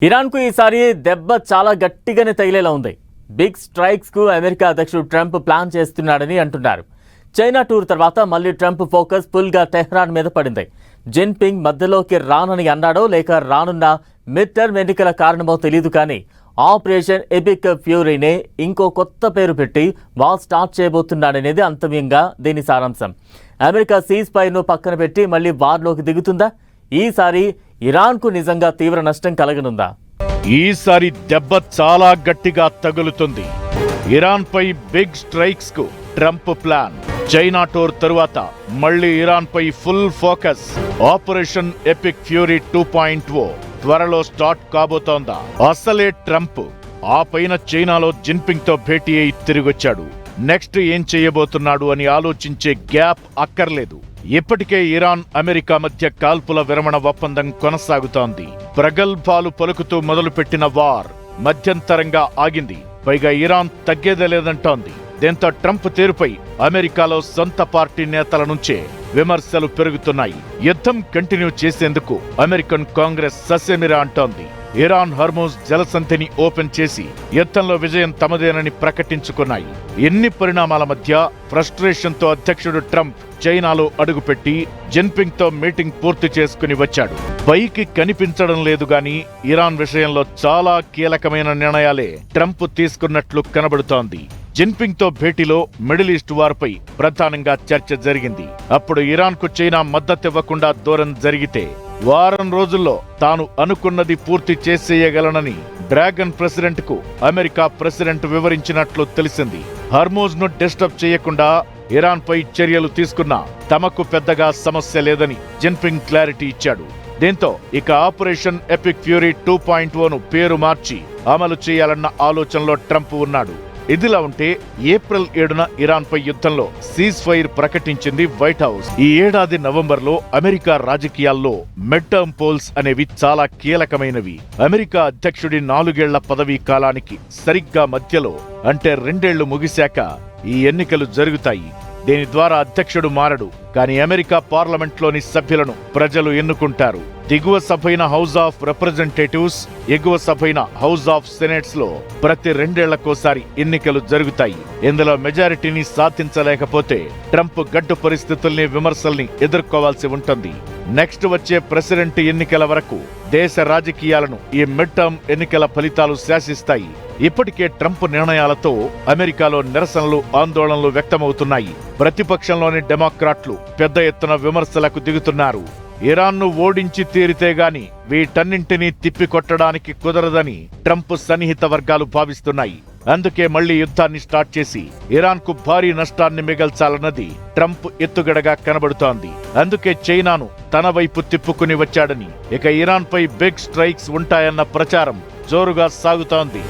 Iran కు ఈసారి దెబ్బ చాలా గట్టిగానే తగిలేలా ఉంది. బిగ్ స్ట్రైక్స్ కు అమెరికా అధ్యక్షుడు ట్రంప్ ప్లాన్ చేస్తున్నాడని అంటున్నారు. చైనా టూర్ తర్వాత మళ్ళీ ట్రంప్ ఫోకస్ ఫుల్ గా టెహ్రాన్ మీద పడింది. జిన్పింగ్ మధ్యలోకి రానని అన్నాడో లేక రానున్న మిడ్ టర్మ్ ఎన్నికల కారణమో తెలియదు, కానీ ఆపరేషన్ ఎపిక్ ఫ్యూరీనే ఇంకో కొత్త పేరు పెట్టి వార్ స్టార్ట్ చేయబోతున్నాడనేది అంతమ్యంగా దీని సారాంశం. అమెరికా సీజ్ ఫైర్ను పక్కన పెట్టి మళ్ళీ వార్లోకి దిగుతుందా? ఈసారి ఇరాన్కు నిజంగా తీవ్ర నష్టం కలగనుందా? ఈసారి దెబ్బ చాలా గట్టిగా తగులుతుంది. ఇరాన్పై బిగ్ స్ట్రైక్స్ కు ట్రంప్ ప్లాన్. చైనా టూర్ తరువాత మళ్లీ ఇరాన్పై full focus. Operation epic fury 2.0 త్వరలో స్టార్ట్ కాబోతోందా? అసలే ట్రంప్ ఆ పైన చైనాలో జిన్పింగ్ తో భేటీ అయి తిరిగొచ్చాడు. నెక్స్ట్ ఏం చేయబోతున్నాడు అని ఆలోచించే గ్యాప్ అక్కర్లేదు. ఇప్పటికే ఇరాన్ అమెరికా మధ్య కాల్పుల విరమణ ఒప్పందం కొనసాగుతోంది. ప్రగల్భాలు పలుకుతూ మొదలుపెట్టిన వార్ మధ్యంతరంగా ఆగింది. పైగా ఇరాన్ తగ్గేదేలేదంటోంది. దీంతో ట్రంప్ తీరుపై అమెరికాలో సొంత పార్టీ నేతల నుంచే విమర్శలు పెరుగుతున్నాయి. యుద్ధం కంటిన్యూ చేసేందుకు అమెరికన్ కాంగ్రెస్ ససేమిరా అంటోంది. ఇరాన్ హర్మూజ్ జలసంధిని ఓపెన్ చేసి యుద్ధంలో విజయం తమదేనని ప్రకటించుకున్నాయి. ఎన్ని పరిణామాల మధ్య ఫ్రస్ట్రేషన్తో అధ్యక్షుడు ట్రంప్ చైనాలో అడుగుపెట్టి జిన్పింగ్ తో మీటింగ్ పూర్తి చేసుకుని వచ్చాడు. పైకి కనిపించడం లేదు గాని ఇరాన్ విషయంలో చాలా కీలకమైన నిర్ణయాలే ట్రంప్ తీసుకున్నట్లు కనబడుతోంది. జిన్పింగ్ తో భేటీలో మిడిల్ ఈస్ట్ వార్పై ప్రధానంగా చర్చ జరిగింది. అప్పుడు ఇరాన్ కు చైనా మద్దతివ్వకుండా దూరం జరిగితే వారం రోజుల్లో తాను అనుకున్నది పూర్తి చేసేయగలనని డ్రాగన్ ప్రెసిడెంట్ కు అమెరికా ప్రెసిడెంట్ వివరించినట్లు తెలిసింది. హర్మూజ్ ను డిస్టర్బ్ చేయకుండా ఇరాన్ పై చర్యలు తీసుకున్నా తమకు పెద్దగా సమస్య లేదని జిన్పింగ్ క్లారిటీ ఇచ్చాడు. దీంతో ఇక ఆపరేషన్ ఎపిక్ ఫ్యూరీ 2.0ను పేరు మార్చి అమలు చేయాలన్న ఆలోచనలో ట్రంప్ ఉన్నాడు. ఇదిలా ఉంటే ఏప్రిల్ 7న ఇరాన్ పై యుద్ధంలో సీజ్ ఫైర్ ప్రకటించింది వైట్ హౌస్. ఈ ఏడాది నవంబర్లో అమెరికా రాజకీయాల్లో మిడ్ టర్మ్ పోల్స్ అనేవి చాలా కీలకమైనవి. అమెరికా అధ్యక్షుడి 4 ఏళ్ల పదవీ కాలానికి సరిగ్గా మధ్యలో, అంటే 2 ఏళ్లు ముగిశాక ఈ ఎన్నికలు జరుగుతాయి. దీని ద్వారా అధ్యక్షుడు మారడు, కానీ అమెరికా పార్లమెంట్లోని సభ్యులను ప్రజలు ఎన్నుకుంటారు. దిగువ సభైన హౌస్ ఆఫ్ రిప్రజెంటేటివ్స్, ఎగువ సభైన హౌస్ ఆఫ్ సెనేట్స్ లో ప్రతి 2 ఏళ్లకోసారి ఎన్నికలు జరుగుతాయి. ఇందులో మెజారిటీని సాధించలేకపోతే ట్రంప్ గడ్డు పరిస్థితుల్ని, విమర్శల్ని ఎదుర్కోవాల్సి ఉంటుంది. నెక్స్ట్ వచ్చే ప్రెసిడెంట్ ఎన్నికల వరకు దేశ రాజకీయాలను ఈ మిడ్ టర్మ్ ఎన్నికల ఫలితాలు శాసిస్తాయి. ఇప్పటికే ట్రంప్ నిర్ణయాలతో అమెరికాలో నిరసనలు, ఆందోళనలు వ్యక్తమవుతున్నాయి. ప్రతిపక్షంలోని డెమోక్రాట్లు పెద్ద ఎత్తున విమర్శలకు దిగుతున్నారు. ఇరాన్ను ఓడించి తీరితే గాని వీటన్నింటినీ తిప్పికొట్టడానికి కుదరదని ట్రంప్ సన్నిహిత వర్గాలు భావిస్తున్నాయి. అందుకే మళ్లీ యుద్ధాన్ని స్టార్ట్ చేసి ఇరాన్కు భారీ నష్టాన్ని మిగల్చాలన్నది ట్రంప్ ఎత్తుగడగా కనబడుతోంది. అందుకే చైనాను తన వైపు తిప్పుకుని వచ్చాడని, ఇక ఇరాన్పై బిగ్ స్ట్రైక్స్ ఉంటాయన్న ప్రచారం జోరుగా సాగుతోంది.